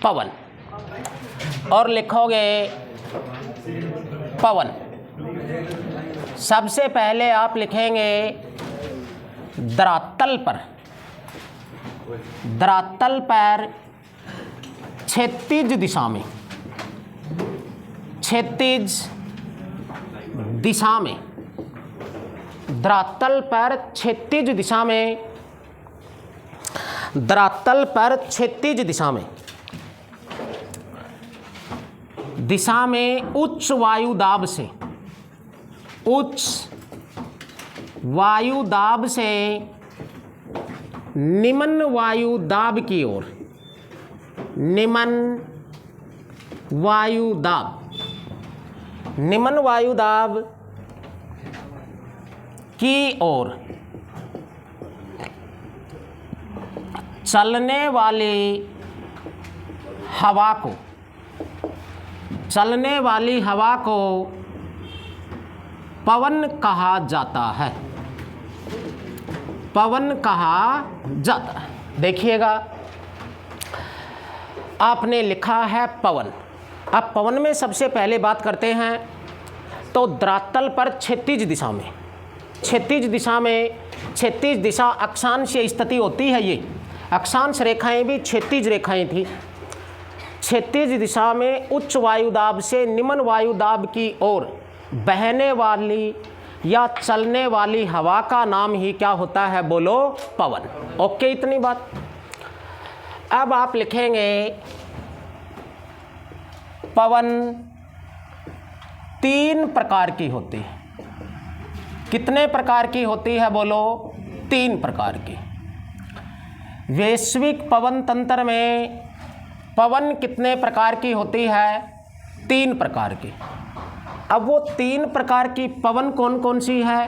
पवन और लिखोगे पवन। सबसे पहले आप लिखेंगे धरातल पर, धरातल पर क्षैतिज दिशा में, क्षैतिज दिशा में, धरातल पर क्षैतिज दिशा में, धरातल पर क्षैतिज दिशा में, दिशा में उच्च वायु दाब से, उच्च वायु दाब से निम्न वायु दाब की ओर, निम्न वायु दाब, निम्न वायु दाब की ओर चलने वाली हवा को, चलने वाली हवा को पवन कहा जाता है, पवन कहा जाता है। देखिएगा आपने लिखा है पवन। अब पवन में सबसे पहले बात करते हैं तो धरातल पर क्षैतिज दिशा में, क्षैतिज दिशा में, क्षैतिज दिशा अक्षांशीय स्थिति होती है। ये अक्षांश रेखाएं भी क्षैतिज रेखाएं थी। क्षैतिज दिशा में उच्च वायुदाब से निम्न वायुदाब की ओर बहने वाली या चलने वाली हवा का नाम ही क्या होता है, बोलो पवन। ओके, इतनी बात। अब आप लिखेंगे पवन तीन प्रकार की होती है। कितने प्रकार की होती है, बोलो तीन प्रकार की। वैश्विक पवन तंत्र में पवन कितने प्रकार की होती है, तीन प्रकार की। अब वो तीन प्रकार की पवन कौन कौन सी है,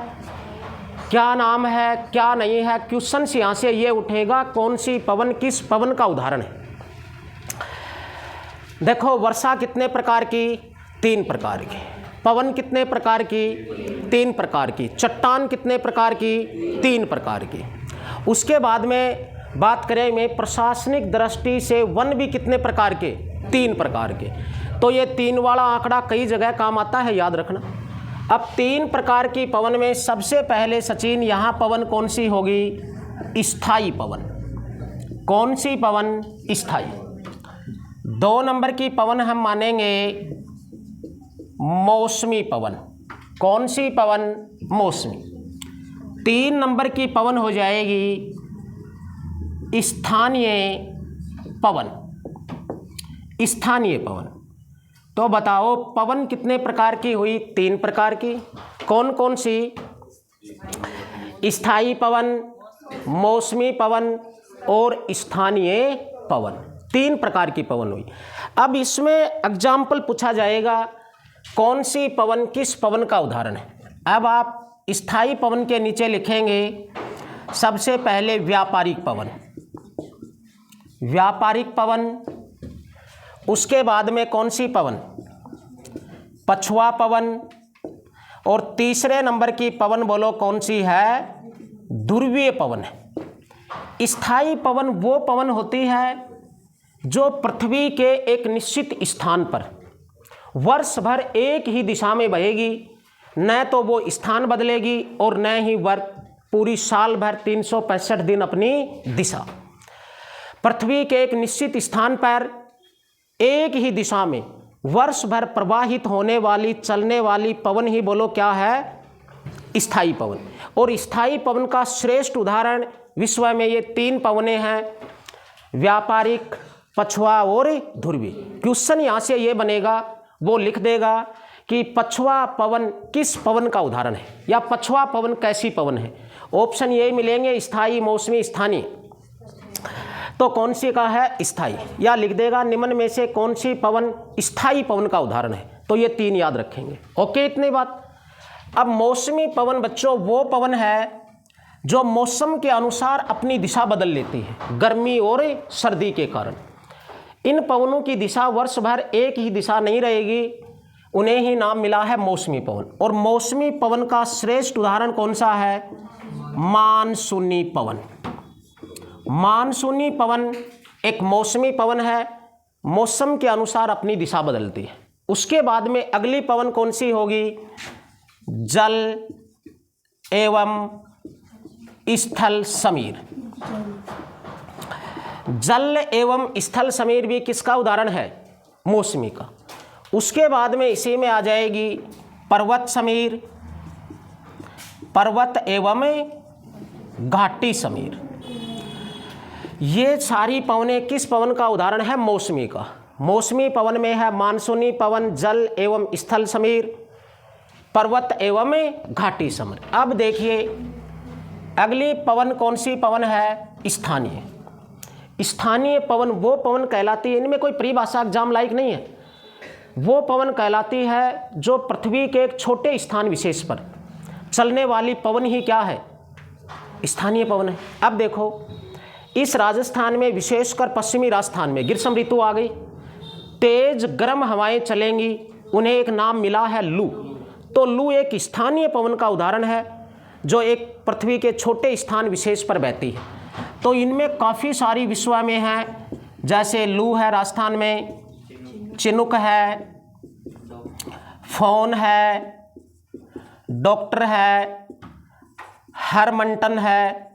क्या नाम है, क्या नहीं है, क्वेश्चन यहाँ से ये उठेगा कौन सी पवन किस पवन का उदाहरण है। देखो वर्षा कितने प्रकार की, तीन प्रकार की। पवन कितने प्रकार की, तीन प्रकार की। चट्टान कितने प्रकार की, तीन प्रकार की। उसके बाद में बात करें में प्रशासनिक दृष्टि से वन भी कितने प्रकार के, तीन प्रकार के। तो ये तीन वाला आंकड़ा कई जगह काम आता है, याद रखना। अब तीन प्रकार की पवन में सबसे पहले सचिन यहाँ पवन कौन सी होगी, स्थायी पवन। कौन सी पवन, स्थायी। दो नंबर की पवन हम मानेंगे मौसमी पवन। कौन सी पवन, मौसमी। तीन नंबर की पवन हो जाएगी स्थानीय पवन, स्थानीय पवन। तो बताओ पवन कितने प्रकार की हुई, तीन प्रकार की। कौन कौन सी, स्थायी पवन, मौसमी पवन और स्थानीय पवन। तीन प्रकार की पवन हुई। अब इसमें एग्जाम्पल पूछा जाएगा कौन सी पवन किस पवन का उदाहरण है। अब आप स्थायी पवन के नीचे लिखेंगे सबसे पहले व्यापारिक पवन, व्यापारिक पवन। उसके बाद में कौन सी पवन, पछुआ पवन। और तीसरे नंबर की पवन बोलो कौन सी है, ध्रुवीय पवन है। स्थायी पवन वो पवन होती है जो पृथ्वी के एक निश्चित स्थान पर वर्ष भर एक ही दिशा में बहेगी, न तो वो स्थान बदलेगी और न ही वह पूरी साल भर 365 दिन अपनी दिशा। पृथ्वी के एक निश्चित स्थान पर एक ही दिशा में वर्ष भर प्रवाहित होने वाली चलने वाली पवन ही बोलो क्या है, स्थायी पवन। और स्थायी पवन का श्रेष्ठ उदाहरण विश्व में ये तीन पवनें हैं, व्यापारिक, पछुआ और ध्रुवीय। क्वेश्चन यहाँ से ये बनेगा, वो लिख देगा कि पछुआ पवन किस पवन का उदाहरण है या पछुआ पवन कैसी पवन है। ऑप्शन ये मिलेंगे स्थायी, मौसमी, स्थानीय। तो कौन सी का है, स्थायी। या लिख देगा निम्न में से कौन सी पवन स्थायी पवन का उदाहरण है। तो ये तीन याद रखेंगे। ओके, इतनी बात। अब मौसमी पवन बच्चों वो पवन है जो मौसम के अनुसार अपनी दिशा बदल लेती है, गर्मी और सर्दी के कारण। इन पवनों की दिशा वर्ष भर एक ही दिशा नहीं रहेगी, उन्हें ही नाम मिला है मौसमी पवन। और मौसमी पवन का श्रेष्ठ उदाहरण कौन सा है, मानसूनी पवन। मानसूनी पवन एक मौसमी पवन है मौसम के अनुसार अपनी दिशा बदलती है। उसके बाद में अगली पवन कौन सी होगी? जल एवं स्थल समीर। जल एवं स्थल समीर भी किसका उदाहरण है? मौसमी का। उसके बाद में इसी में आ जाएगी पर्वत समीर, पर्वत एवं घाटी समीर। ये सारी पवनें किस पवन का उदाहरण है? मौसमी का। मौसमी पवन में है मानसूनी पवन, जल एवं स्थल समीर, पर्वत एवं घाटी समीर। अब देखिए अगली पवन कौन सी पवन है? स्थानीय। स्थानीय पवन वो पवन कहलाती है, इनमें कोई परिभाषा एग्जाम लायक नहीं है, वो पवन कहलाती है जो पृथ्वी के एक छोटे स्थान विशेष पर चलने वाली पवन ही क्या है? स्थानीय पवन है। अब देखो इस राजस्थान में, विशेषकर पश्चिमी राजस्थान में ग्रीष्म ऋतु आ गई, तेज गर्म हवाएं चलेंगी, उन्हें एक नाम मिला है लू। तो लू एक स्थानीय पवन का उदाहरण है जो एक पृथ्वी के छोटे स्थान विशेष पर बहती है। तो इनमें काफ़ी सारी विश्व में हैं, जैसे लू है राजस्थान में, चिनुक है, फोन है, डॉक्टर है, हरमंटन है,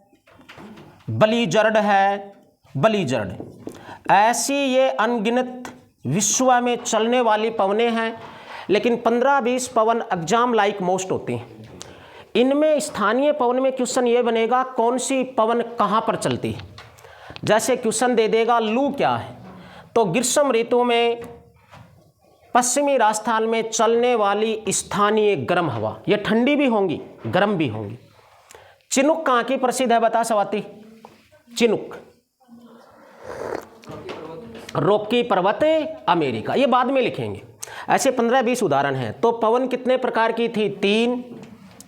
बलीजर्ड है, बलीजर्ड। ऐसी ये अनगिनत विश्व में चलने वाली पवनें हैं, लेकिन 15-20 पवन एग्जाम लाइक मोस्ट होती हैं। इनमें स्थानीय पवन में क्वेश्चन ये बनेगा कौन सी पवन कहाँ पर चलती है। जैसे क्वेश्चन दे देगा लू क्या है, तो ग्रीष्म ऋतु में पश्चिमी राजस्थान में चलने वाली स्थानीय गर्म हवा, ये ठंडी भी होंगी गर्म भी होंगी। चिनुक कहाँ की प्रसिद्ध है बता स्वाति? चिनुक रॉकी पर्वत अमेरिका, ये बाद में लिखेंगे। ऐसे 15-20 उदाहरण हैं। तो पवन कितने प्रकार की थी? 3।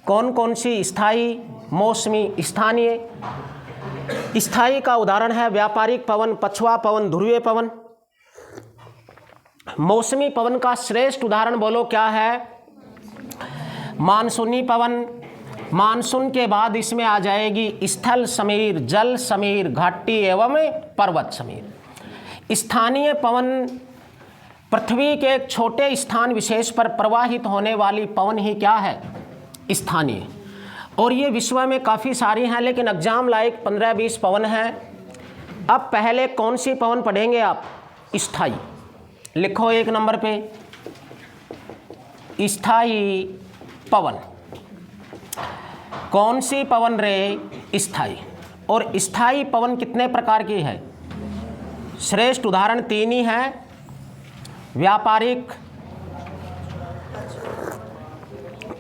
कौन कौन सी? स्थायी, मौसमी, स्थानीय। स्थायी का उदाहरण है व्यापारिक पवन, पछुआ पवन, ध्रुवीय पवन। मौसमी पवन का श्रेष्ठ उदाहरण बोलो क्या है? मानसूनी पवन। मानसून के बाद इसमें आ जाएगी स्थल समीर, जल समीर, घाटी एवं पर्वत समीर। स्थानीय पवन पृथ्वी के एक छोटे स्थान विशेष पर प्रवाहित होने वाली पवन ही क्या है? स्थानीय। और ये विश्व में काफ़ी सारी हैं, लेकिन एग्जाम लायक 15-20 पवन हैं। अब पहले कौन सी पवन पढ़ेंगे आप? स्थायी। लिखो 1 नंबर पे स्थायी पवन। कौन सी पवन रे? स्थायी। और स्थायी पवन कितने प्रकार की है? श्रेष्ठ उदाहरण 3 ही हैं, व्यापारिक,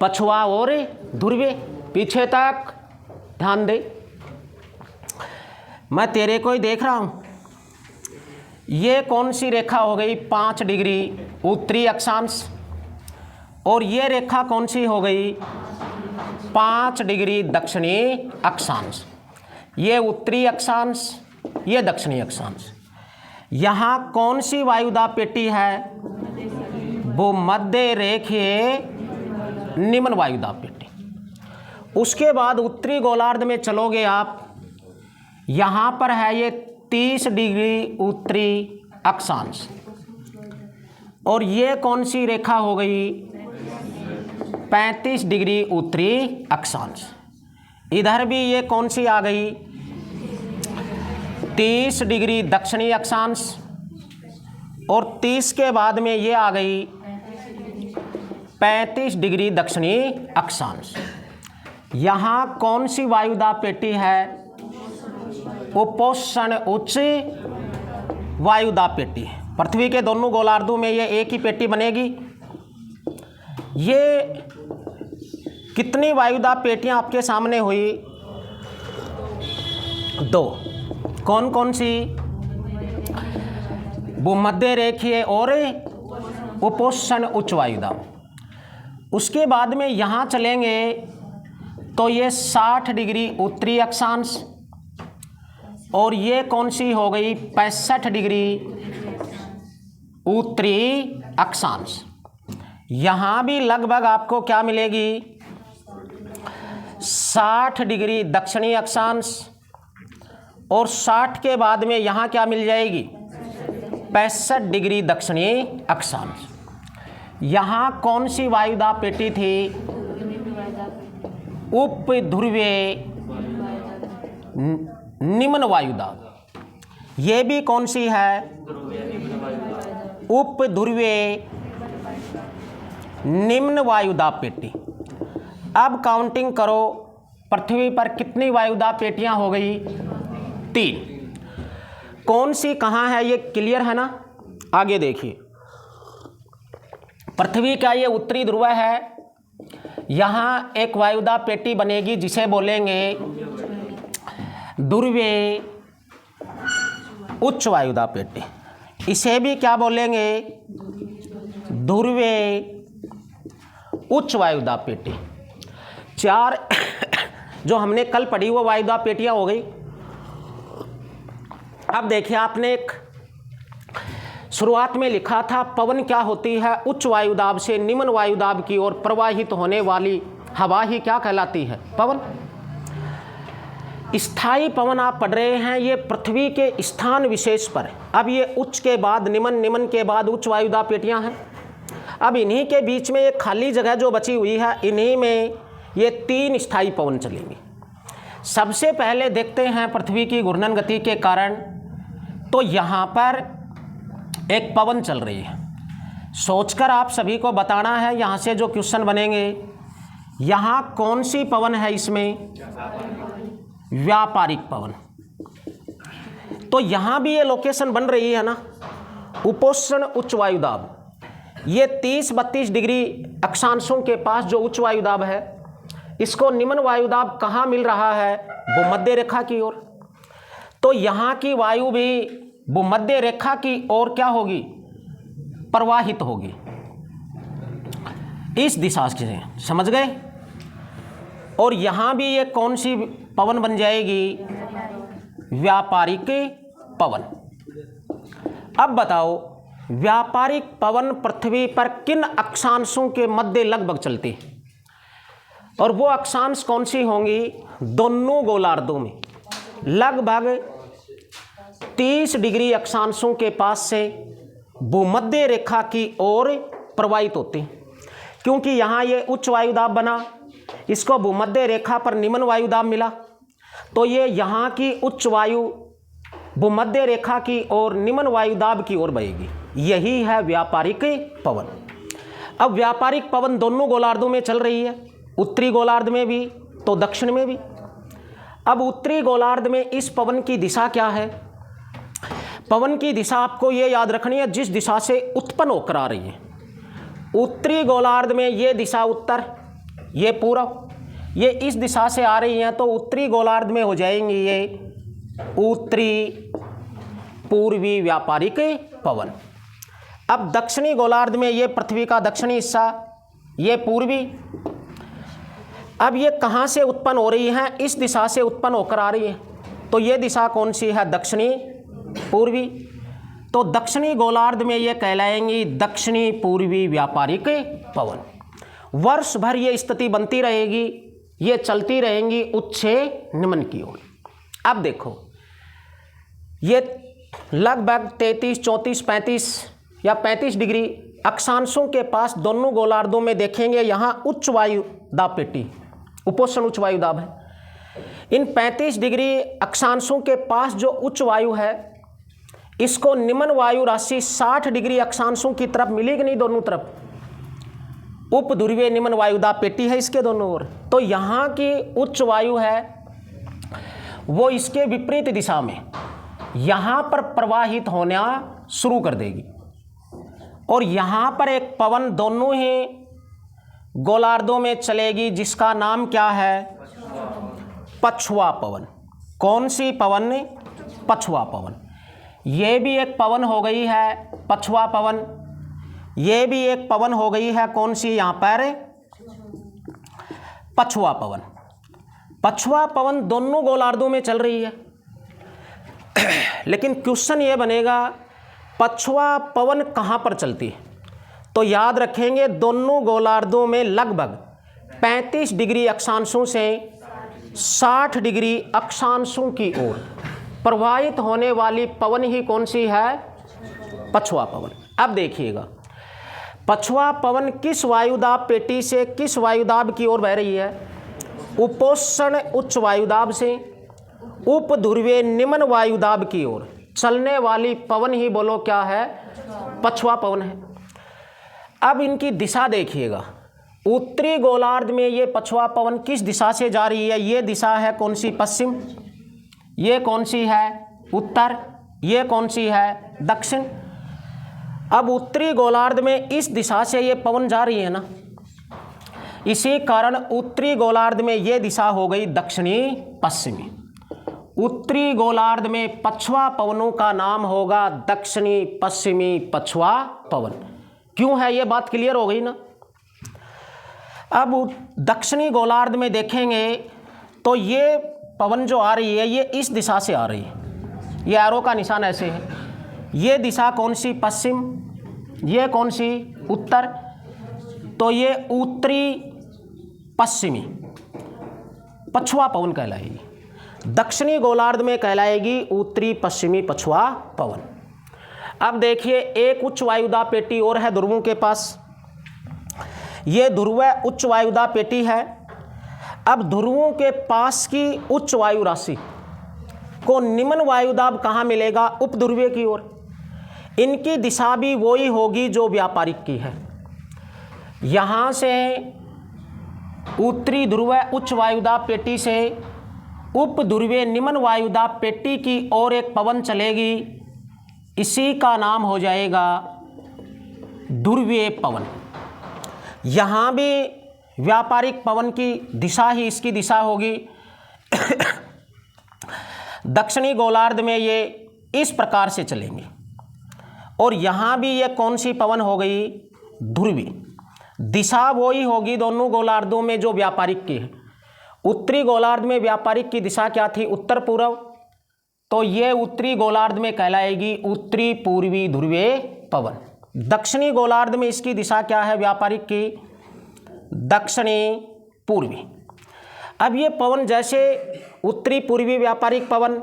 पछुआ और ध्रुवीय। पीछे तक ध्यान दे, मैं तेरे को ही देख रहा हूं। ये कौन सी रेखा हो गई? 5 डिग्री उत्तरी अक्षांश। और ये रेखा कौन सी हो गई? 5 डिग्री दक्षिणी अक्षांश। ये उत्तरी अक्षांश, ये दक्षिणी अक्षांश। यहाँ कौन सी वायुदाब पेटी है? वो मध्य रेखीय निम्न वायुदाब पेटी। उसके बाद उत्तरी गोलार्ध में चलोगे आप, यहाँ पर है ये 30 डिग्री उत्तरी अक्षांश। और ये कौन सी रेखा हो गई? 35 डिग्री उत्तरी अक्षांश। इधर भी ये कौन सी आ गई? 30 डिग्री दक्षिणी अक्षांश। और 30 के बाद में ये आ गई 35 डिग्री दक्षिणी अक्षांश। यहाँ कौन सी वायुदाब पेटी है? उपोष्ण उच्च वायुदाब पेटी। पृथ्वी के दोनों गोलार्धों में ये एक ही पेटी बनेगी। ये कितनी वायुदाब पेटियां आपके सामने हुई? 2। कौन कौन सी? भूमध्य रेखीय और उपोष्ण उच्च वायुदाब। उसके बाद में यहाँ चलेंगे तो ये 60 डिग्री उत्तरी अक्षांश। और ये कौन सी हो गई? 65 डिग्री उत्तरी अक्षांश। यहाँ भी लगभग आपको क्या मिलेगी? 60 डिग्री दक्षिणी अक्षांश। और 60 के बाद में यहाँ क्या मिल जाएगी? 65 डिग्री दक्षिणी अक्षांश। यहाँ कौन सी वायुदाब पेटी थी? उप ध्रुवीय निम्न वायुदाब। ये भी कौन सी है? उप ध्रुवीय निम्न वायुदाब पेटी। अब काउंटिंग करो, पृथ्वी पर कितनी वायुदाब पेटियां हो गई? 3। कौन सी कहाँ है ये क्लियर है ना? आगे देखिए, पृथ्वी का ये उत्तरी ध्रुव है, यहाँ एक वायुदाब पेटी बनेगी जिसे बोलेंगे ध्रुवीय उच्च वायुदाब पेटी। इसे भी क्या बोलेंगे? ध्रुवीय उच्च वायुदाब पेटी। 4 जो हमने कल पढ़ी वो वायुदाब पेटियां हो गई। अब देखिए, आपने एक शुरुआत में लिखा था पवन क्या होती है? उच्च वायुदाब से निम्न वायुदाब की ओर प्रवाहित होने वाली हवा ही क्या कहलाती है? पवन। स्थायी पवन आप पढ़ रहे हैं, ये पृथ्वी के स्थान विशेष पर। अब ये उच्च के बाद निम्न, निम्न के बाद उच्च वायुदाब पेटियां हैं। अब इन्हीं के बीच में एक खाली जगह जो बची हुई है, इन्हीं में ये 3 स्थायी पवन चलेंगे। सबसे पहले देखते हैं पृथ्वी की घूर्णन गति के कारण, तो यहाँ पर एक पवन चल रही है। सोचकर आप सभी को बताना है यहाँ से जो क्वेश्चन बनेंगे। यहाँ कौन सी पवन है? इसमें व्यापारिक पवन। तो यहाँ भी ये लोकेशन बन रही है ना, उपोष्ण उच्च वायुदाब। ये 30-32 डिग्री अक्षांशों के पास जो उच्च वायुदाब है, इसको निम्न वायुदाब कहाँ मिल रहा है? भूमध्य रेखा की ओर। तो यहाँ की वायु भी भूमध्य रेखा की ओर क्या होगी? प्रवाहित होगी इस दिशा से, समझ गए? और यहाँ भी ये कौन सी पवन बन जाएगी? व्यापारिक पवन। अब बताओ, व्यापारिक पवन पृथ्वी पर किन अक्षांशों के मध्य लगभग चलती है? और वो अक्षांश कौन सी होंगी? दोनों गोलार्धों में लगभग 30 डिग्री अक्षांशों के पास से भूमध्य रेखा की ओर प्रवाहित होती हैं। क्योंकि यहाँ ये उच्च वायुदाब बना, इसको भूमध्य रेखा पर निम्न वायुदाब मिला, तो ये यहाँ की उच्च वायु भूमध्य रेखा की ओर निम्न वायुदाब की ओर बहेगी। यही है व्यापारिक पवन। अब व्यापारिक पवन दोनों गोलार्धों में चल रही है, उत्तरी गोलार्ध में भी तो दक्षिण में भी। अब उत्तरी गोलार्ध में इस पवन की दिशा क्या है? पवन की दिशा आपको ये याद रखनी है, जिस दिशा से उत्पन्न होकर आ रही है। उत्तरी गोलार्ध में ये दिशा उत्तर, ये पूर्व, ये इस दिशा से आ रही हैं, तो उत्तरी गोलार्ध में हो जाएंगी ये उत्तरी पूर्वी व्यापारिक पवन। अब दक्षिणी गोलार्ध में ये पृथ्वी का दक्षिणी हिस्सा, ये पूर्वी। अब ये कहाँ से उत्पन्न हो रही हैं? इस दिशा से उत्पन्न होकर आ रही है, तो ये दिशा कौन सी है? दक्षिणी पूर्वी। तो दक्षिणी गोलार्ध में ये कहलाएंगी दक्षिणी पूर्वी व्यापारिक पवन। वर्ष भर ये स्थिति बनती रहेगी, ये चलती रहेंगी उच्च से निम्न की ओर। अब देखो, ये लगभग 33, 34, 35 या 35 डिग्री अक्षांशों के पास दोनों गोलार्धों में देखेंगे, यहाँ उच्च वायुदाब पेटी, उपोष्ण उच्च वायुदाब है। इन 35 डिग्री अक्षांशों के पास जो उच्च वायु है, इसको निम्न वायु राशि 60 डिग्री अक्षांशों की तरफ मिलेगी नहीं, दोनों तरफ उप ध्रुवीय निम्न वायुदाब पेटी है इसके दोनों ओर। तो यहाँ की उच्च वायु है वो इसके विपरीत दिशा में यहाँ पर प्रवाहित होना शुरू कर देगी, और यहाँ पर एक पवन दोनों ही गोलार्धों में चलेगी, जिसका नाम क्या है? पछुआ पवन। कौन सी पवन? पछुआ पवन। ये भी एक पवन हो गई है पछुआ पवन, ये भी एक पवन हो गई है कौन सी? यहाँ पर पछुआ पवन। पछुआ पवन दोनों गोलार्धों में चल रही है, लेकिन क्वेश्चन ये बनेगा पछुआ पवन कहाँ पर चलती है? तो याद रखेंगे दोनों गोलार्धों में लगभग 35 डिग्री अक्षांशों से 60 डिग्री अक्षांशों की ओर प्रवाहित होने वाली पवन ही कौन सी है? पछुआ पवन। अब देखिएगा, पछुआ पवन किस वायुदाब पेटी से किस वायुदाब की ओर बह रही है? उपोष्ण उच्च वायुदाब से उप ध्रुवीय निम्न वायुदाब की ओर चलने वाली पवन ही बोलो क्या है? पछुआ पवन है। अब इनकी दिशा देखिएगा, उत्तरी गोलार्ध में ये पछुआ पवन किस दिशा से जा रही है? ये दिशा है कौन सी? पश्चिम। ये कौन सी है? उत्तर। ये कौन सी है? दक्षिण। अब उत्तरी गोलार्ध में इस दिशा से ये पवन जा रही है ना, इसी कारण उत्तरी गोलार्ध में ये दिशा हो गई दक्षिणी पश्चिमी। उत्तरी गोलार्ध में पछुआ पवनों का नाम होगा दक्षिणी पश्चिमी पछुआ पवन। क्यों है? ये बात क्लियर हो गई ना। अब दक्षिणी गोलार्ध में देखेंगे तो ये पवन जो आ रही है ये इस दिशा से आ रही है, ये एरो का निशान ऐसे है। ये दिशा कौन सी? पश्चिम। ये कौन सी? उत्तर। तो ये उत्तरी पश्चिमी पछुआ पवन कहलाएगी। दक्षिणी गोलार्ध में कहलाएगी उत्तरी पश्चिमी पछुआ पवन। अब देखिए, एक उच्च वायुदाब पेटी और है ध्रुवों के पास। ये ध्रुव उच्च वायुदाब पेटी है। अब ध्रुवों के पास की उच्च वायु राशि को निम्न वायुदाब कहाँ मिलेगा? उपध्रुवीय की ओर। इनकी दिशा भी वही होगी जो व्यापारिक की है। यहाँ से उत्तरी ध्रुव उच्च वायुदाब पेटी से उपध्रुवीय निम्न वायुदाब पेटी की ओर एक पवन चलेगी, इसी का नाम हो जाएगा ध्रुवीय पवन। यहाँ भी व्यापारिक पवन की दिशा ही इसकी दिशा होगी। दक्षिणी गोलार्ध में ये इस प्रकार से चलेंगे और यहाँ भी ये कौन सी पवन हो गई? ध्रुवी। दिशा वही होगी दोनों गोलार्धों में जो व्यापारिक की है। उत्तरी गोलार्ध में व्यापारिक की दिशा क्या थी? उत्तर पूर्व। तो ये उत्तरी गोलार्ध में कहलाएगी उत्तरी पूर्वी ध्रुवीय पवन। दक्षिणी गोलार्ध में इसकी दिशा क्या है व्यापारिक की? दक्षिणी पूर्वी। अब ये पवन जैसे उत्तरी पूर्वी व्यापारिक पवन,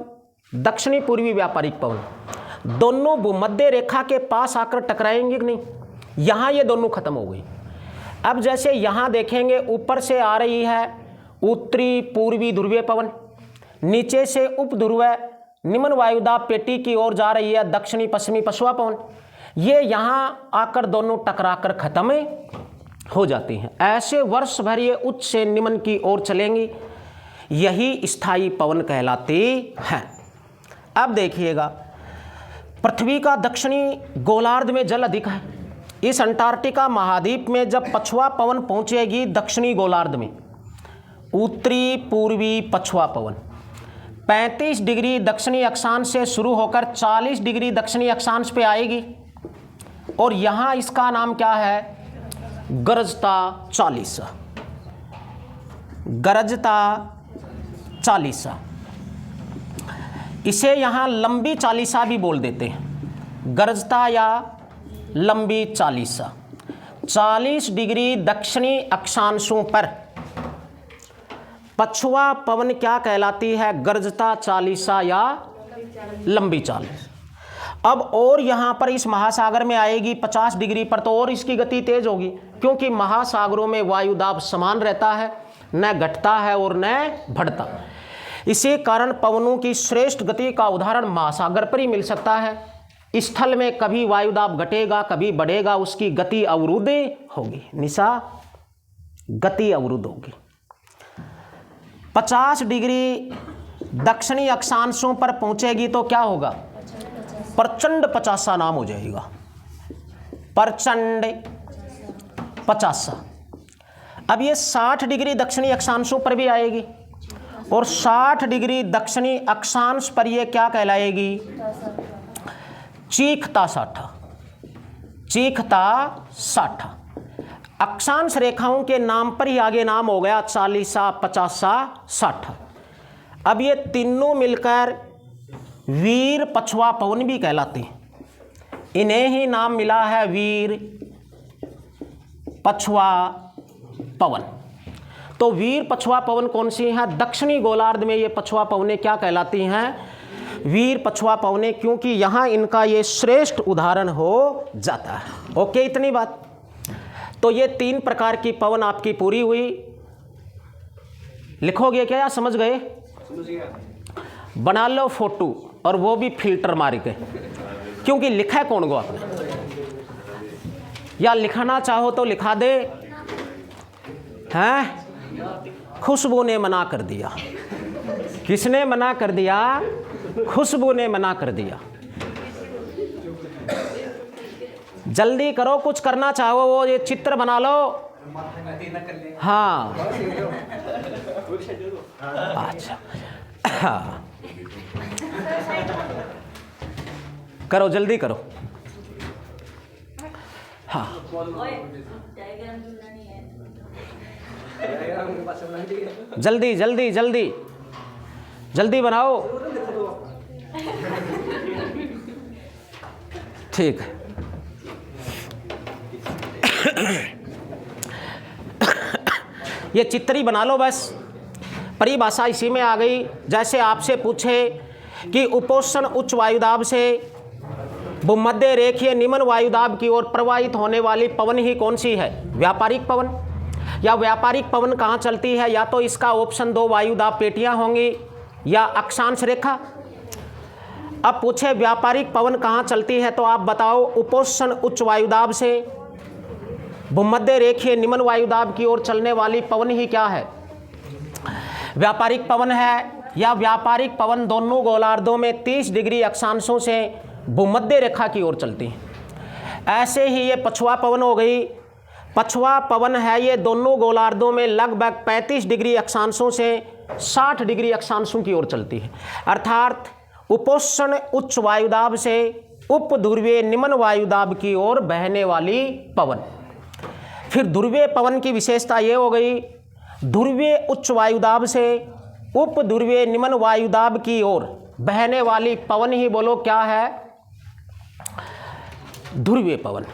दक्षिणी पूर्वी व्यापारिक पवन दोनों भूमध्य रेखा के पास आकर टकराएंगे कि नहीं? यहाँ ये दोनों खत्म हो गई। अब जैसे यहाँ देखेंगे, ऊपर से आ रही है उत्तरी पूर्वी ध्रुवीय पवन, नीचे से उप ध्रुव निम्न वायुदाब पेटी की ओर जा रही है दक्षिणी पश्चिमी पछुआ पवन। ये यहाँ आकर दोनों टकराकर खत्म हो जाती हैं। ऐसे वर्ष भर ये उच्च से निम्न की ओर चलेंगी, यही स्थायी पवन कहलाती हैं। अब देखिएगा, पृथ्वी का दक्षिणी गोलार्ध में जल अधिक है। इस अंटार्कटिका महाद्वीप में जब पछुआ पवन पहुंचेगी दक्षिणी गोलार्ध में, उत्तरी पूर्वी पछुआ पवन 35 डिग्री दक्षिणी अक्षांश से शुरू होकर 40 डिग्री दक्षिणी अक्षांश पे आएगी और यहाँ इसका नाम क्या है? गरजता चालीसा। गरजता चालीसा, इसे यहाँ लंबी चालीसा भी बोल देते हैं। गरजता या लंबी चालीसा 40 डिग्री दक्षिणी अक्षांशों पर पछुआ पवन क्या कहलाती है? गरजता चालीसा या लंबी चालीसा। अब और यहाँ पर इस महासागर में आएगी 50 डिग्री पर, तो और इसकी गति तेज होगी, क्योंकि महासागरों में वायुदाब समान रहता है, न घटता है और न बढ़ता। इसी कारण पवनों की श्रेष्ठ गति का उदाहरण महासागर पर ही मिल सकता है। स्थल में कभी वायुदाब घटेगा कभी बढ़ेगा, उसकी गति अवरुद्ध होगी। निशा गति अवरुद्ध होगी। 50 डिग्री दक्षिणी अक्षांशों पर पहुंचेगी तो क्या होगा? प्रचंड पचासा नाम हो जाएगा। प्रचंड पचासा। अब ये 60 डिग्री दक्षिणी अक्षांशों पर भी आएगी और 60 डिग्री दक्षिणी अक्षांश पर ये क्या कहलाएगी? चीखता साठा। चीखता साठा। अक्षांश रेखाओं के नाम पर ही आगे नाम हो गया 40, 50, 60। अब ये तीनों मिलकर वीर पछुआ पवन भी कहलाते हैं। इन्हें ही नाम मिला है वीर पछुआ पवन। तो वीर पछुआ पवन कौन सी है? दक्षिणी गोलार्ध में ये पछुआ पवनें क्या कहलाती हैं? वीर पछुआ पवने, क्योंकि यहाँ इनका ये श्रेष्ठ उदाहरण हो जाता है। ओके, इतनी बात। तो ये 3 प्रकार की पवन आपकी पूरी हुई। लिखोगे क्या या समझ गए? समझ गया। बना लो फोटो, और वो भी फिल्टर मार के, क्योंकि लिखा है कौन को आपने, या लिखाना चाहो तो लिखा दे हैं। खुशबू ने मना कर दिया। किसने मना कर दिया? खुशबू ने मना कर दिया। जल्दी करो, कुछ करना चाहो वो ये चित्र बना लो। हाँ, अच्छा, हाँ, करो, जल्दी करो। हाँ, जल्दी जल्दी जल्दी जल्दी बनाओ। ठीक है। ये चित्र ही बना लो बस। परिभाषा इसी में आ गई। जैसे आपसे पूछे कि उपोष्ण उच्च वायुदाब से भूमध्य रेखीय निम्न वायुदाब की ओर प्रवाहित होने वाली पवन ही कौन सी है? व्यापारिक पवन। या व्यापारिक पवन कहाँ चलती है? या तो इसका ऑप्शन 2 वायुदाब पेटियां होंगी या अक्षांश रेखा। अब पूछे व्यापारिक पवन कहाँ चलती है, तो आप बताओ। उपोष्ण उच्च वायुदाब से भूमध्य रेखीय निम्न वायुदाब की ओर चलने वाली पवन ही क्या है? व्यापारिक पवन है। या व्यापारिक पवन दोनों गोलार्धों में 30 डिग्री अक्षांशों से भूमध्य रेखा की ओर चलती है। ऐसे ही ये पछुआ पवन हो गई। पछुआ पवन है, ये दोनों गोलार्धों में लगभग 35 डिग्री अक्षांशों से 60 डिग्री अक्षांशों की ओर चलती है। अर्थात उपोष्ण उच्च वायुदाब से उप ध्रुवीय निम्न वायुदाब की ओर बहने वाली पवन। फिर ध्रुवीय पवन की विशेषता ये हो गई, ध्रुवीय उच्च वायुदाब से उप ध्रुवीय निम्न वायुदाब की ओर बहने वाली पवन ही बोलो क्या है? ध्रुवीय पवन।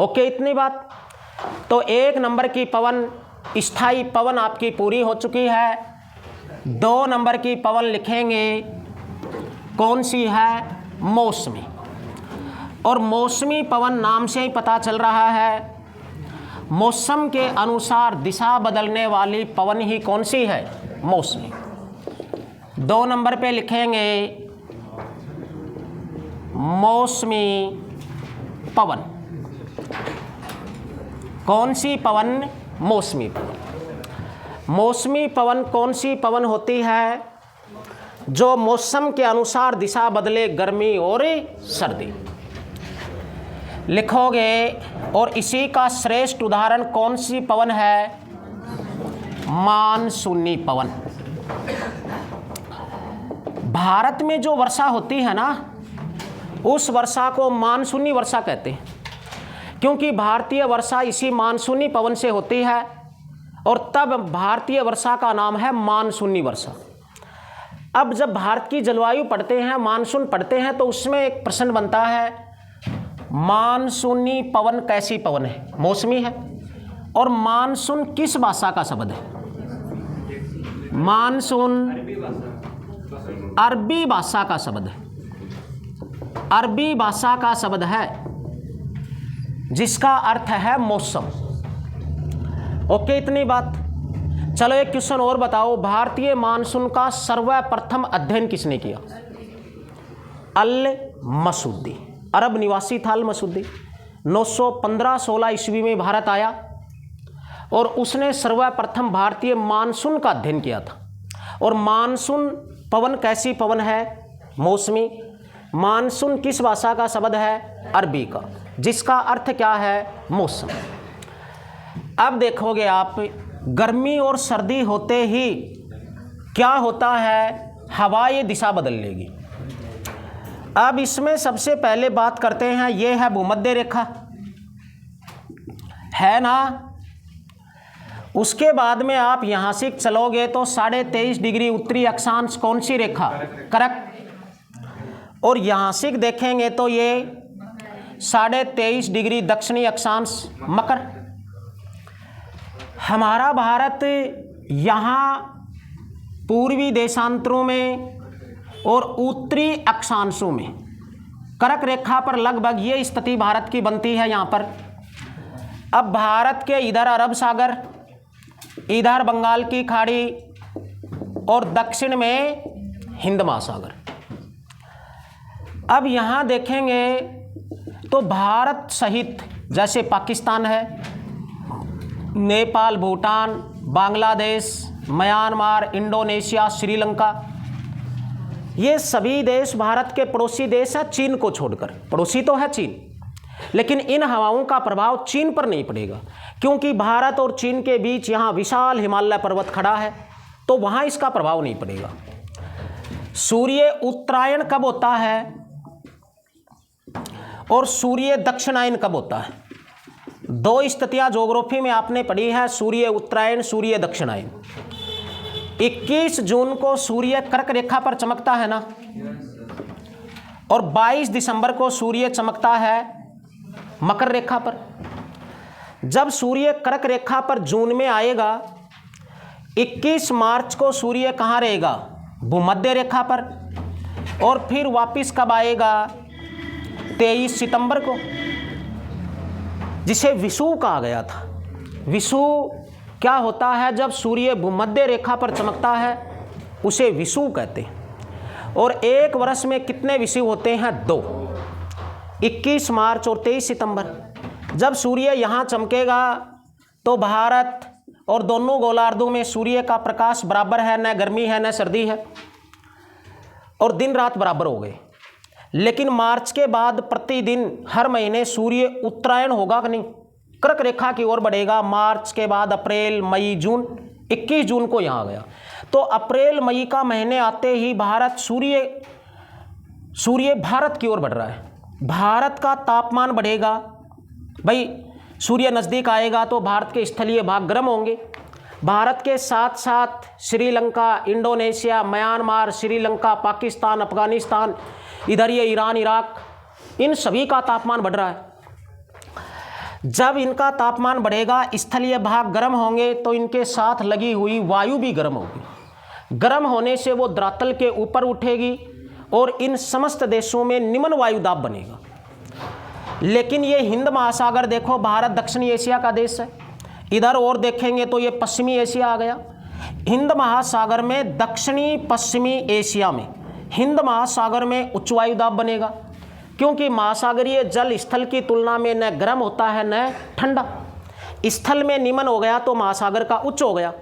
ओके, इतनी बात। तो 1 नंबर की पवन स्थायी पवन आपकी पूरी हो चुकी है। 2 नंबर की पवन लिखेंगे, कौन सी है? मौसमी। और मौसमी पवन नाम से ही पता चल रहा है, मौसम के अनुसार दिशा बदलने वाली पवन ही कौन सी है? मौसमी। 2 नंबर पे लिखेंगे मौसमी पवन। कौन सी पवन? मौसमी पवन। मौसमी पवन कौन सी पवन होती है? जो मौसम के अनुसार दिशा बदले, गर्मी और सर्दी। लिखोगे। और इसी का श्रेष्ठ उदाहरण कौन सी पवन है? मानसूनी पवन। भारत में जो वर्षा होती है ना, उस वर्षा को मानसूनी वर्षा कहते हैं, क्योंकि भारतीय वर्षा इसी मानसूनी पवन से होती है, और तब भारतीय वर्षा का नाम है मानसूनी वर्षा। अब जब भारत की जलवायु पढ़ते हैं, मानसून पढ़ते हैं, तो उसमें एक प्रश्न बनता है, मानसूनी पवन कैसी पवन है? मौसमी है। और मानसून किस भाषा का शब्द है? मानसून अरबी भाषा का शब्द है। अरबी भाषा का शब्द है जिसका अर्थ है मौसम। ओके, इतनी बात। चलो एक क्वेश्चन और बताओ। भारतीय मानसून का सर्वप्रथम अध्ययन किसने किया? अल मसूदी। अरब निवासी था अल मसूदी। 915-16 ईस्वी में भारत आया और उसने सर्वप्रथम भारतीय मानसून का अध्ययन किया था। और मानसून पवन कैसी पवन है? मौसमी। मानसून किस भाषा का शब्द है? अरबी का, जिसका अर्थ क्या है? मौसम। अब देखोगे आप, गर्मी और सर्दी होते ही क्या होता है? हवा ये दिशा बदल लेगी। अब इसमें सबसे पहले बात करते हैं, ये है भूमध्य रेखा, है ना। उसके बाद में आप यहाँ से चलोगे तो 23.5 डिग्री उत्तरी अक्षांश कौन सी रेखा? कर्क। और यहाँ से देखेंगे तो ये 23.5 डिग्री दक्षिणी अक्षांश मकर। हमारा भारत यहाँ पूर्वी देशांतरों में और उत्तरी अक्षांशों में कर्क रेखा पर लगभग ये स्थिति भारत की बनती है यहाँ पर। अब भारत के इधर अरब सागर, इधर बंगाल की खाड़ी और दक्षिण में हिंद महासागर। अब यहाँ देखेंगे तो भारत सहित जैसे पाकिस्तान है, नेपाल, भूटान, बांग्लादेश, म्यांमार, इंडोनेशिया, श्रीलंका, ये सभी देश भारत के पड़ोसी देश हैं, चीन को छोड़कर। पड़ोसी तो है चीन, लेकिन इन हवाओं का प्रभाव चीन पर नहीं पड़ेगा, क्योंकि भारत और चीन के बीच यहाँ विशाल हिमालय पर्वत खड़ा है, तो वहाँ इसका प्रभाव नहीं पड़ेगा। सूर्य उत्तरायण कब होता है और सूर्य दक्षिणायन कब होता है? दो स्थितियाँ ज्योग्राफी में आपने पढ़ी है, सूर्य उत्तरायण, सूर्य दक्षिणायन। 21 जून को सूर्य कर्क रेखा पर चमकता है ना, और 22 दिसंबर को सूर्य चमकता है मकर रेखा पर। जब सूर्य कर्क रेखा पर जून में आएगा, 21 मार्च को सूर्य कहाँ रहेगा? भूमध्य रेखा पर। और फिर वापस कब आएगा? 23 सितंबर को, जिसे विषुव कहा गया था। विषुव क्या होता है? जब सूर्य भूमध्य रेखा पर चमकता है उसे विषुव कहते हैं। और एक वर्ष में कितने विषुव होते हैं? 2, 21 मार्च और 23 सितंबर। जब सूर्य यहाँ चमकेगा तो भारत और दोनों गोलार्धों में सूर्य का प्रकाश बराबर है, न गर्मी है न सर्दी है, और दिन रात बराबर हो गए। लेकिन मार्च के बाद प्रतिदिन हर महीने सूर्य उत्तरायण होगा कि नहीं? कर्क रेखा की ओर बढ़ेगा। मार्च के बाद अप्रैल, मई, जून, 21 जून को यहाँ गया। तो अप्रैल मई का महीने आते ही सूर्य भारत की ओर बढ़ रहा है। भारत का तापमान बढ़ेगा। भाई सूर्य नज़दीक आएगा तो भारत के स्थलीय भाग गर्म होंगे। भारत के साथ साथ श्रीलंका, इंडोनेशिया, म्यांमार, श्रीलंका, पाकिस्तान, अफगानिस्तान, इधर ये ईरान, इराक, इन सभी का तापमान बढ़ रहा है। जब इनका तापमान बढ़ेगा, स्थलीय भाग गर्म होंगे, तो इनके साथ लगी हुई वायु भी गर्म होगी। गर्म होने से वो धरातल के ऊपर उठेगी और इन समस्त देशों में निम्न वायुदाब बनेगा। लेकिन ये हिंद महासागर देखो, भारत दक्षिणी एशिया का देश है। इधर और देखेंगे तो ये पश्चिमी एशिया आ गया। हिंद महासागर में, दक्षिणी पश्चिमी एशिया में, हिंद महासागर में उच्च वायुदाब बनेगा, क्योंकि महासागरीय जल स्थल की तुलना में न गर्म होता है न ठंडा। स्थल में निम्न हो गया तो महासागर का उच्च हो गया।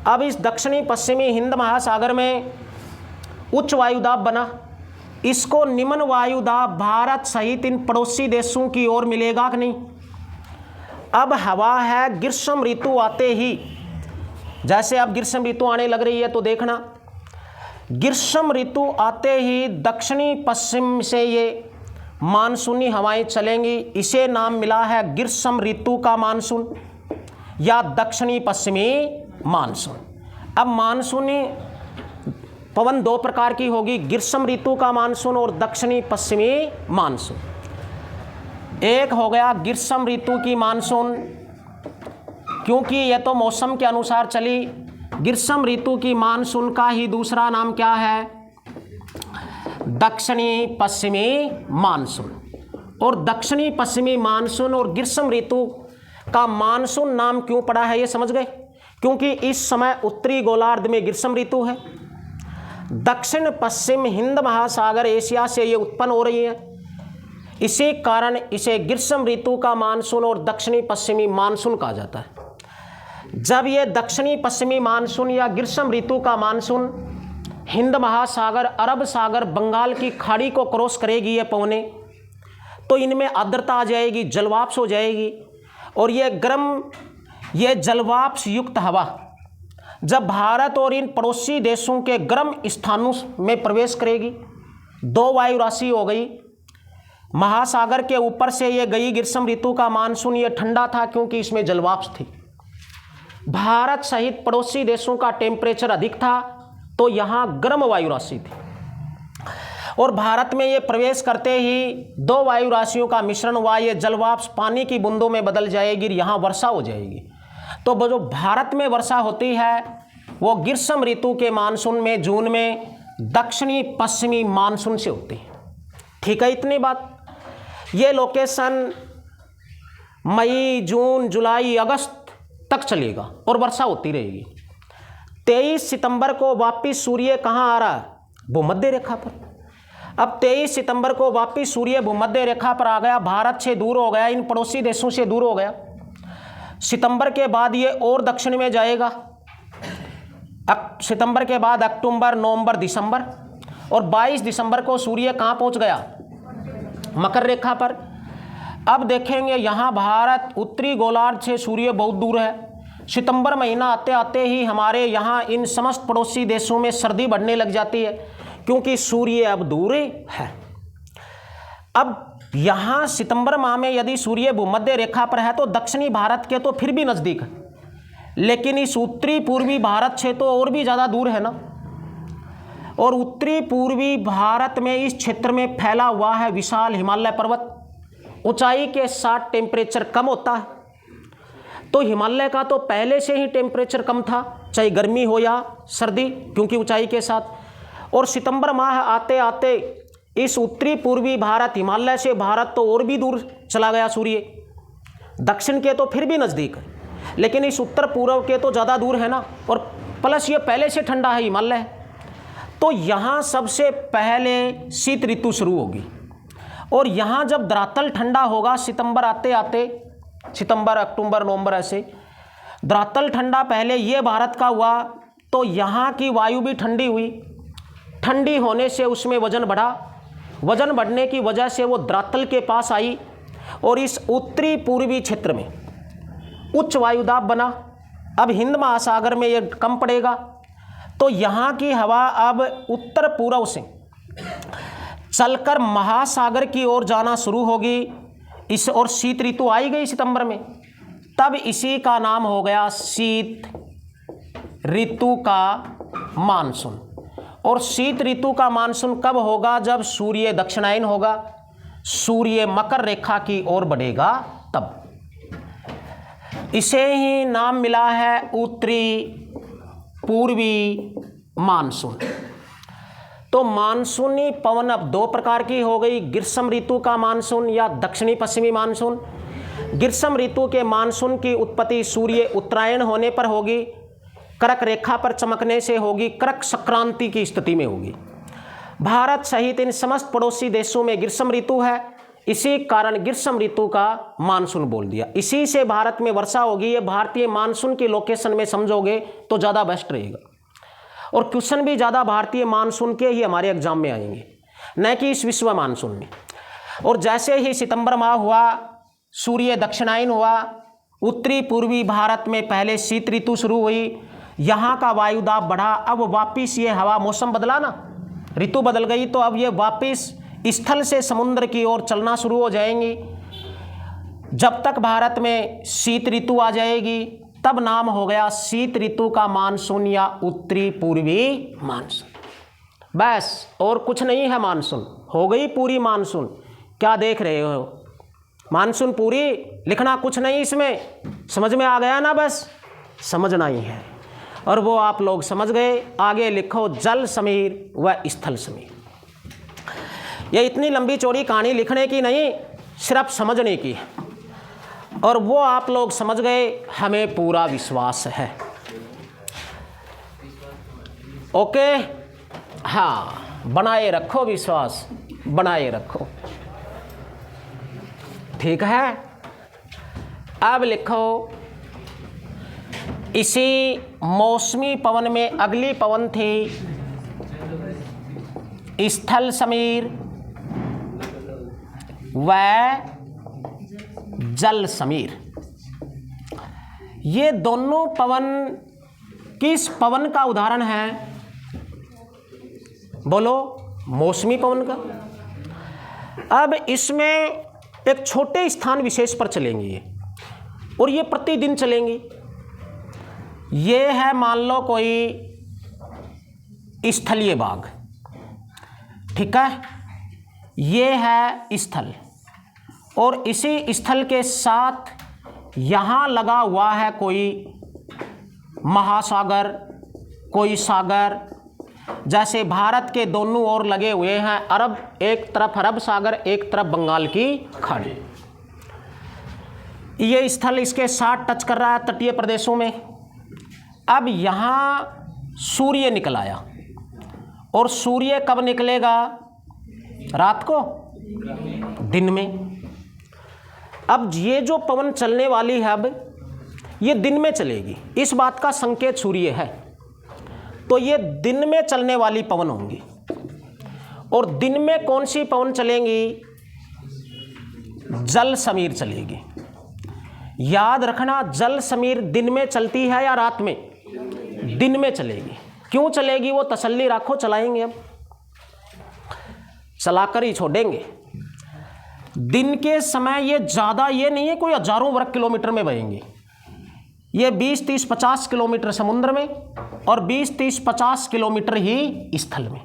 अब इस दक्षिणी पश्चिमी हिंद महासागर में उच्च वायुदाब बना, इसको निम्न वायुदाब भारत सहित इन पड़ोसी देशों की ओर मिलेगा कि नहीं? अब हवा है ग्रीष्म ऋतु आते ही, जैसे अब ग्रीष्म ऋतु आने लग रही है तो देखना, ग्रीष्म ऋतु आते ही दक्षिणी पश्चिम से ये मानसूनी हवाएं चलेंगी। इसे नाम मिला है ग्रीष्म ऋतु का मानसून या दक्षिणी पश्चिमी मानसून। अब मानसूनी पवन दो प्रकार की होगी, ग्रीष्म ऋतु का मानसून और दक्षिणी पश्चिमी मानसून। एक हो गया ग्रीष्म ऋतु की मानसून, क्योंकि यह तो मौसम के अनुसार चली। ग्रीष्म ऋतु की मानसून का ही दूसरा नाम क्या है? दक्षिणी पश्चिमी मानसून। और दक्षिणी पश्चिमी मानसून और ग्रीष्म ऋतु का मानसून नाम क्यों पड़ा है ये समझ गए? क्योंकि इस समय उत्तरी गोलार्ध में ग्रीष्म ऋतु है, दक्षिण पश्चिम हिंद महासागर एशिया से ये उत्पन्न हो रही है, इसी कारण इसे ग्रीष्म ऋतु का मानसून और दक्षिणी पश्चिमी मानसून कहा जाता है। जब ये दक्षिणी पश्चिमी मानसून या ग्रीष्म ऋतु का मानसून हिंद महासागर, अरब सागर, बंगाल की खाड़ी को क्रॉस करेगी ये पवने, तो इनमें आर्द्रता आ जाएगी, जलवाष्प हो जाएगी, और ये गर्म, ये जलवाष्प युक्त हवा जब भारत और इन पड़ोसी देशों के गर्म स्थानों में प्रवेश करेगी, दो वायु राशि हो गई। महासागर के ऊपर से ये गई ग्रीष्म ऋतु का मानसून, ये ठंडा था क्योंकि इसमें जलवाष्प थी। भारत सहित पड़ोसी देशों का टेम्परेचर अधिक था, तो यहाँ गर्म वायु राशि थी, और भारत में ये प्रवेश करते ही दो वायु राशियों का मिश्रण हुआ, ये जलवाष्प पानी की बूंदों में बदल जाएगी, यहाँ वर्षा हो जाएगी। तो जो भारत में वर्षा होती है वो ग्रीष्म ऋतु के मानसून में जून में दक्षिणी पश्चिमी मानसून से होती है। ठीक है, इतनी बात। ये लोकेशन मई, जून, जुलाई, अगस्त तक चलेगा और वर्षा होती रहेगी। 23 सितंबर को वापिस सूर्य कहाँ आ रहा है? भूमध्य रेखा पर। अब 23 सितंबर को वापिस सूर्य भूमध्य रेखा पर आ गया, भारत से दूर हो गया, इन पड़ोसी देशों से दूर हो गया। सितंबर के बाद ये और दक्षिण में जाएगा। सितंबर के बाद अक्टूबर, नवंबर, दिसंबर, और 22 दिसंबर को सूर्य कहाँ पहुँच गया? मकर रेखा पर। अब देखेंगे यहाँ भारत उत्तरी गोलार्ध से सूर्य बहुत दूर है। सितंबर महीना आते आते ही हमारे यहाँ इन समस्त पड़ोसी देशों में सर्दी बढ़ने लग जाती है, क्योंकि सूर्य अब दूर है। अब यहाँ सितंबर माह में यदि सूर्य भूमध्य रेखा पर है तो दक्षिणी भारत के तो फिर भी नज़दीक है, लेकिन इस उत्तरी पूर्वी भारत से तो और भी ज़्यादा दूर है ना। और उत्तरी पूर्वी भारत में इस क्षेत्र में फैला हुआ है विशाल हिमालय पर्वत। ऊंचाई के साथ टेम्परेचर कम होता है, तो हिमालय का तो पहले से ही टेम्परेचर कम था, चाहे गर्मी हो या सर्दी, क्योंकि ऊंचाई के साथ। और सितंबर माह आते आते इस उत्तरी पूर्वी भारत, हिमालय से भारत तो और भी दूर चला गया सूर्य। दक्षिण के तो फिर भी नज़दीक है, लेकिन इस उत्तर पूर्व के तो ज़्यादा दूर है ना। और प्लस ये पहले से ठंडा है, हिमालय। तो यहाँ सबसे पहले शीत ऋतु शुरू होगी। और यहाँ जब धरातल ठंडा होगा, सितंबर आते आते, सितंबर, अक्टूबर, नवंबर, ऐसे धरातल ठंडा पहले ये भारत का हुआ, तो यहाँ की वायु भी ठंडी हुई। ठंडी होने से उसमें वजन बढ़ा, वजन बढ़ने की वजह से वो धरातल के पास आई, और इस उत्तरी पूर्वी क्षेत्र में उच्च वायुदाब बना। अब हिंद महासागर में ये कम पड़ेगा, तो यहाँ की हवा अब उत्तर पूर्व से चलकर महासागर की ओर जाना शुरू होगी। इस और शीत ऋतु आई गई सितंबर में, तब इसी का नाम हो गया शीत ऋतु का मानसून। और शीत ऋतु का मानसून कब होगा? जब सूर्य दक्षिणायन होगा, सूर्य मकर रेखा की ओर बढ़ेगा, तब। इसे ही नाम मिला है उत्तरी पूर्वी मानसून। तो मानसूनी पवन अब दो प्रकार की हो गई, ग्रीष्म ऋतु का मानसून या दक्षिणी पश्चिमी मानसून। ग्रीष्म ऋतु के मानसून की उत्पत्ति सूर्य उत्तरायण होने पर होगी, कर्क रेखा पर चमकने से होगी, कर्क संक्रांति की स्थिति में होगी। भारत सहित इन समस्त पड़ोसी देशों में ग्रीष्म ऋतु है, इसी कारण ग्रीष्म ऋतु का मानसून बोल दिया। इसी से भारत में वर्षा होगी। ये भारतीय मानसून की लोकेशन में समझोगे तो ज़्यादा बेस्ट रहेगा, और क्वेश्चन भी ज़्यादा भारतीय मानसून के ही हमारे एग्जाम में आएंगे, न कि इस विश्व मानसून में। और जैसे ही सितंबर माह हुआ, सूर्य दक्षिणायन हुआ, उत्तरी पूर्वी भारत में पहले शीत ऋतु शुरू हुई, यहाँ का वायुदाब बढ़ा। अब वापिस ये हवा, मौसम बदला ना, ऋतु बदल गई, तो अब ये वापिस स्थल से समुद्र की ओर चलना शुरू हो जाएंगी। जब तक भारत में शीत ऋतु आ जाएगी, तब नाम हो गया शीत ऋतु का मानसून या उत्तरी पूर्वी मानसून। बस और कुछ नहीं है, मानसून हो गई पूरी मानसून। क्या देख रहे हो? मानसून पूरी, लिखना कुछ नहीं इसमें, समझ में आ गया ना? बस समझना ही है, और वो आप लोग समझ गए। आगे लिखो जल समीर व स्थल समीर। ये इतनी लंबी चौड़ी कहानी लिखने की नहीं, सिर्फ समझने की है, और वो आप लोग समझ गए, हमें पूरा विश्वास है। ओके, हाँ, बनाए रखो विश्वास, बनाए रखो, ठीक है। अब लिखो, इसी मौसमी पवन में अगली पवन थी स्थल समीर व जल समीर। ये दोनों पवन किस पवन का उदाहरण है? बोलो, मौसमी पवन का। अब इसमें एक छोटे स्थान विशेष पर चलेंगी ये, और ये प्रतिदिन चलेंगी। ये है, मान लो कोई स्थलीय बाग, ठीक है, ये है स्थल, और इसी स्थल के साथ यहाँ लगा हुआ है कोई महासागर, कोई सागर, जैसे भारत के दोनों ओर लगे हुए हैं अरब, एक तरफ अरब सागर, एक तरफ बंगाल की खाड़ी। ये स्थल इसके साथ टच कर रहा है तटीय प्रदेशों में। अब यहाँ सूर्य निकल आया, और सूर्य कब निकलेगा? रात को, दिन में। अब ये जो पवन चलने वाली है, अब ये दिन में चलेगी, इस बात का संकेत सूर्य है। तो ये दिन में चलने वाली पवन होंगी। और दिन में कौन सी पवन चलेंगी? जल समीर चलेगी। याद रखना, जल समीर दिन में चलती है या रात में? दिन में चलेगी। क्यों चलेगी वो तसल्ली रखो, चलाएंगे, अब चलाकर ही छोड़ेंगे। दिन के समय ये ज़्यादा, ये नहीं है कोई हजारों वर्ग किलोमीटर में बहेंगे। ये 20, 30, 50 किलोमीटर समुद्र में और 20, 30, 50 किलोमीटर ही स्थल में।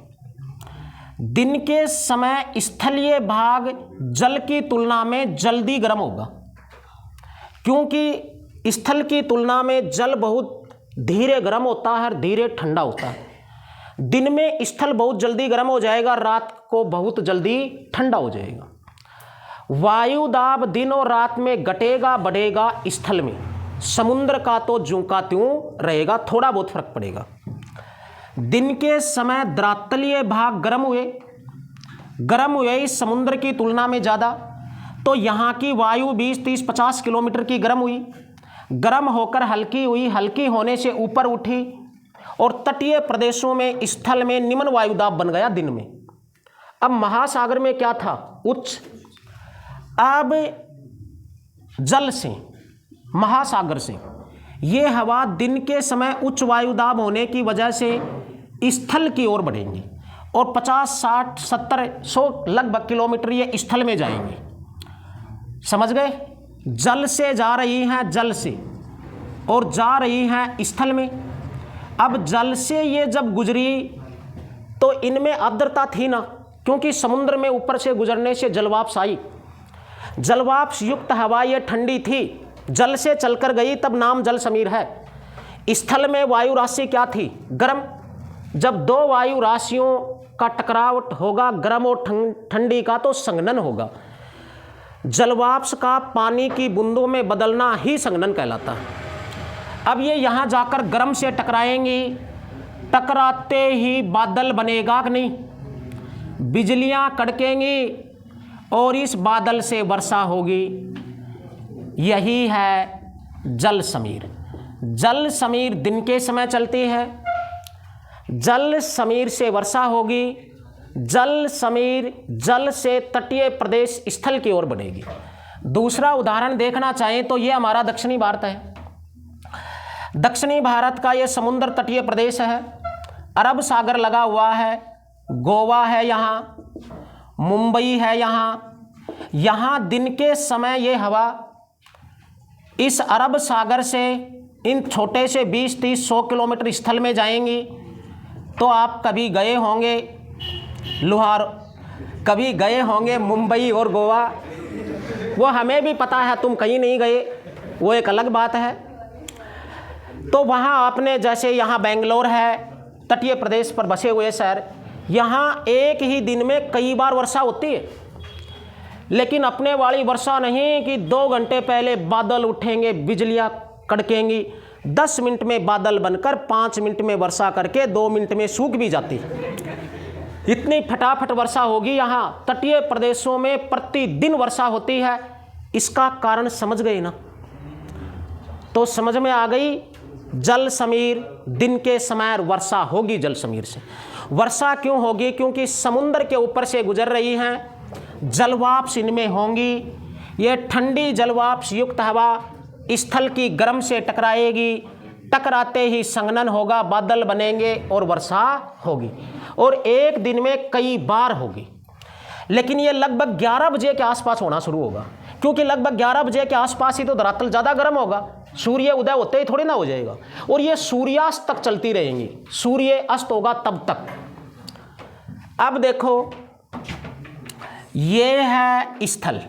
दिन के समय स्थलीय भाग जल की तुलना में जल्दी गर्म होगा, क्योंकि स्थल की तुलना में जल बहुत धीरे गर्म होता है और धीरे ठंडा होता है। दिन में स्थल बहुत जल्दी गर्म हो जाएगा, रात को बहुत जल्दी ठंडा हो जाएगा। वायु दाब दिन और रात में घटेगा बढ़ेगा स्थल में, समुद्र का तो ज्यों का त्यों रहेगा, थोड़ा बहुत फर्क पड़ेगा। दिन के समय द्रातलीय भाग गर्म हुए इस समुद्र की तुलना में ज़्यादा, तो यहाँ की वायु 20, 30, 50 किलोमीटर की गर्म हुई, गर्म होकर हल्की हुई, हल्की होने से ऊपर उठी और तटीय प्रदेशों में स्थल में निम्न वायुदाब बन गया दिन में। अब महासागर में क्या था? उच्च। अब जल से, महासागर से ये हवा दिन के समय उच्च वायुदाब होने की वजह से स्थल की ओर बढ़ेंगी और 50, 60, 70, 100 लगभग किलोमीटर ये स्थल में जाएंगे। समझ गए? जल से जा रही हैं, जल से, और जा रही हैं स्थल में। अब जल से ये जब गुजरी तो इनमें आर्द्रता थी ना, क्योंकि समुद्र में ऊपर से गुजरने से जलवाष्प आई, जलवाष्प युक्त हवा ये ठंडी थी, जल से चलकर गई, तब नाम जल समीर है। स्थल में वायु राशि क्या थी? गर्म। जब दो वायु राशियों का टकराव होगा, गर्म और ठंडी का, तो संघनन होगा। जलवाष्प का पानी की बूंदों में बदलना ही संघनन कहलाता है। अब ये यहाँ जाकर गर्म से टकराएंगी, टकराते ही बादल बनेगा कि नहीं? बिजलियाँ कड़केंगी और इस बादल से वर्षा होगी। यही है जल समीर। जल समीर दिन के समय चलती है, जल समीर से वर्षा होगी, जल समीर जल से तटीय प्रदेश स्थल की ओर बढ़ेगी। दूसरा उदाहरण देखना चाहें तो ये हमारा दक्षिणी भारत है। दक्षिणी भारत का ये समुद्र तटीय प्रदेश है, अरब सागर लगा हुआ है, गोवा है यहाँ, मुंबई है यहाँ दिन के समय ये हवा इस अरब सागर से इन छोटे से 20, 30, 100 किलोमीटर स्थल में जाएंगी। तो आप कभी गए होंगे लोहार, कभी गए होंगे मुंबई और गोवा, वो हमें भी पता है, तुम कहीं नहीं गए, वो एक अलग बात है। तो वहाँ आपने, जैसे यहाँ बेंगलोर है, तटीय प्रदेश पर बसे हुए शहर, यहाँ एक ही दिन में कई बार वर्षा होती है, लेकिन अपने वाली वर्षा नहीं कि 2 घंटे पहले बादल उठेंगे, बिजलियाँ कड़केंगी, 10 मिनट में बादल बनकर 5 मिनट में वर्षा करके 2 मिनट में सूख भी जाती। इतनी फटाफट वर्षा होगी यहाँ। तटीय प्रदेशों में प्रतिदिन वर्षा होती है। इसका कारण समझ गए ना? तो समझ में आ गई। जल समीर दिन के समय वर्षा होगी। जल समीर से वर्षा क्यों होगी? क्योंकि समुद्र के ऊपर से गुजर रही हैं, जलवाष्प इनमें होंगी। ये ठंडी जलवाष्प युक्त हवा स्थल की गर्म से टकराएगी, टकराते ही संघनन होगा, बादल बनेंगे और वर्षा होगी, और एक दिन में कई बार होगी। लेकिन ये लगभग 11 बजे के आसपास होना शुरू होगा, क्योंकि लगभग 11 बजे के आसपास ही तो धरातल ज़्यादा गर्म होगा। सूर्य उदय होते ही थोड़ी ना हो जाएगा, और ये सूर्यास्त तक चलती रहेंगी। सूर्य अस्त होगा तब तक। अब देखो, ये है स्थल,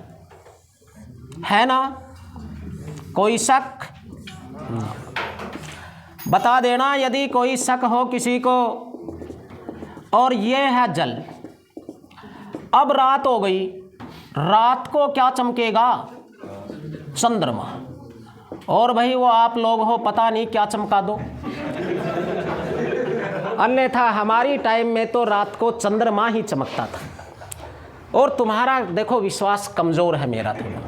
है ना? कोई शक? बता देना यदि कोई शक हो किसी को। और ये है जल। अब रात हो गई, रात को क्या चमकेगा? चंद्रमा। और भाई वो आप लोग हो पता नहीं क्या चमका दो, अन्यथा हमारी टाइम में तो रात को चंद्रमा ही चमकता था। और तुम्हारा देखो विश्वास कमजोर है मेरा थोड़ा।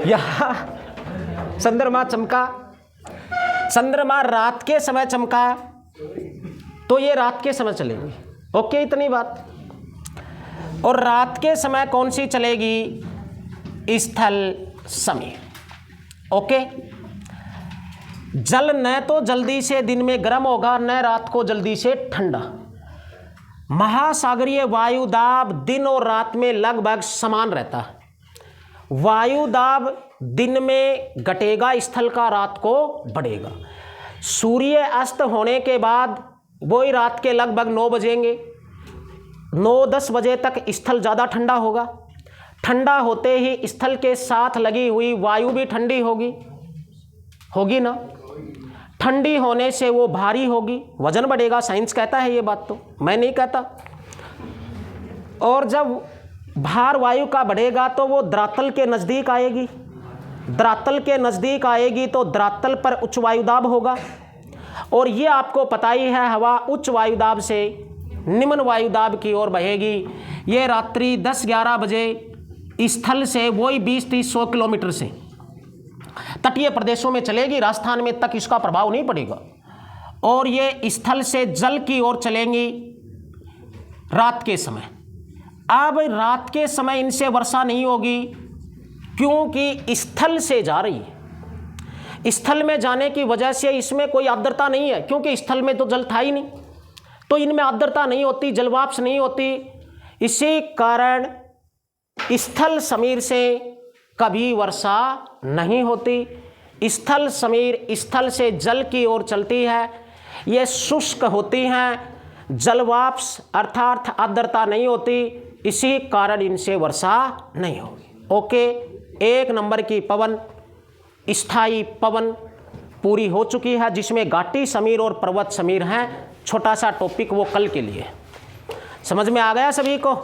यहाँ चंद्रमा चमका, चंद्रमा रात के समय चमका तो ये रात के समय चलेगी। ओके, इतनी बात। और रात के समय कौन सी चलेगी? स्थल समीर। ओके। जल न तो जल्दी से दिन में गर्म होगा, न रात को जल्दी से ठंडा। महासागरीय वायु दाब दिन और रात में लगभग समान रहता है। वायु दाब दिन में घटेगा, स्थल का रात को बढ़ेगा। सूर्य अस्त होने के बाद वही रात के लगभग 9 बजेंगे, 9-10 बजे तक स्थल ज़्यादा ठंडा होगा। ठंडा होते ही स्थल के साथ लगी हुई वायु भी ठंडी होगी ना। ठंडी होने से वो भारी होगी, वजन बढ़ेगा। साइंस कहता है ये बात, तो मैं नहीं कहता। और जब भार वायु का बढ़ेगा तो वो धरातल के नज़दीक आएगी। धरातल के नज़दीक आएगी तो धरातल पर उच्च वायुदाब होगा। और ये आपको पता ही है, हवा उच्च वायुदाब से निम्न वायुदाब की ओर बहेगी। ये रात्रि 10-11 बजे स्थल से वही 20-30-100 किलोमीटर से तटीय प्रदेशों में चलेगी। राजस्थान में तक इसका प्रभाव नहीं पड़ेगा। और ये स्थल से जल की ओर चलेंगी रात के समय। अब रात के समय इनसे वर्षा नहीं होगी क्योंकि स्थल से जा रही है। स्थल में जाने की वजह से इसमें कोई आर्द्रता नहीं है, क्योंकि स्थल में तो जल था ही नहीं, तो इनमें आर्द्रता नहीं होती, जलवाष्प नहीं होती। इसी कारण स्थल समीर से कभी वर्षा नहीं होती। स्थल समीर स्थल से जल की ओर चलती है, ये शुष्क होती हैं, जलवाष्प अर्थात आर्द्रता नहीं होती, इसी कारण इनसे वर्षा नहीं होगी। ओके, 1 नंबर की पवन, स्थायी पवन पूरी हो चुकी है, जिसमें घाटी समीर और पर्वत समीर हैं। छोटा सा टॉपिक वो कल के लिए। समझ में आ गया सभी को?